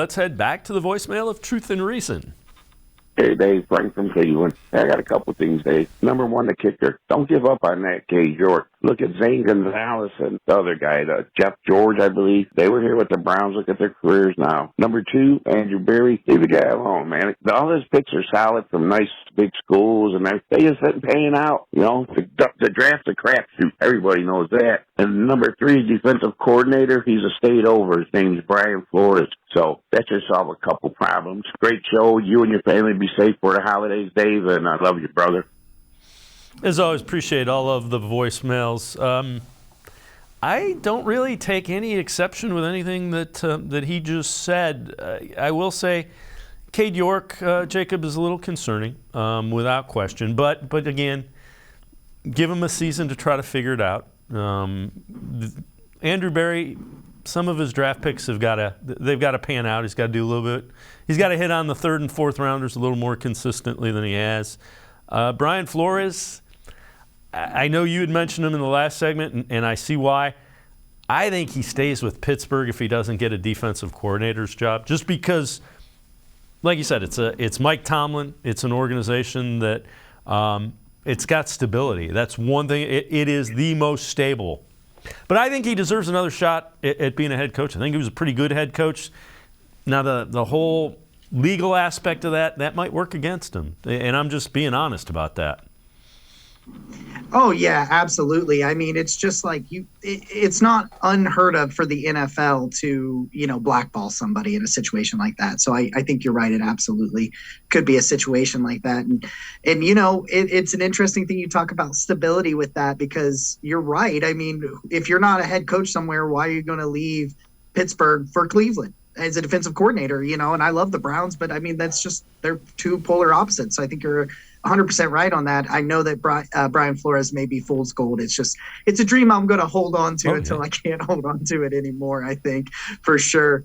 Let's head back to the voicemail of Truth and Reason. Hey, Dave, Frank from Cleveland. I got a couple things, Dave. Number one, the kicker. Don't give up on that Cade York. Look at Zane Gonzalez and the other guy, Jeff George, I believe. They were here with the Browns. Look at their careers now. Number two, Andrew Berry. Leave the guy alone, man. All his picks are solid from nice big schools, and they just isn't paying out. You know, the draft's a crapshoot. Everybody knows that. And number three, defensive coordinator. He's a state over. His name's Brian Flores. So that should solve a couple problems. Great show. You and your family be safe for the holidays, Dave, and I love you, brother. As always, appreciate all of the voicemails. I don't really take any exception with anything that he just said. I will say Cade York, Jacob, is a little concerning, without question. But again, give him a season to try to figure it out. Andrew Berry, some of his draft picks they've got to pan out. He's got to do a little bit. He's got to hit on the third and fourth rounders a little more consistently than he has. Brian Flores, I know you had mentioned him in the last segment, and I see why. I think he stays with Pittsburgh if he doesn't get a defensive coordinator's job, just because, like you said, it's Mike Tomlin. It's an organization that it's got stability. That's one thing. It is the most stable. But I think he deserves another shot at being a head coach. I think he was a pretty good head coach. Now, the whole legal aspect of that might work against him, and I'm just being honest about that. Oh, yeah, absolutely. I mean, it's just like it's not unheard of for the NFL to, blackball somebody in a situation like that. So I think you're right. It absolutely could be a situation like that. And it's an interesting thing you talk about stability with that, because you're right. I mean, if you're not a head coach somewhere, why are you going to leave Pittsburgh for Cleveland as a defensive coordinator? And I love the Browns, but I mean, they're two polar opposites. So I think you're 100% right on that. I know that Brian Flores may be fool's gold. It's a dream I'm going to hold on to until I can't hold on to it anymore, I think, for sure.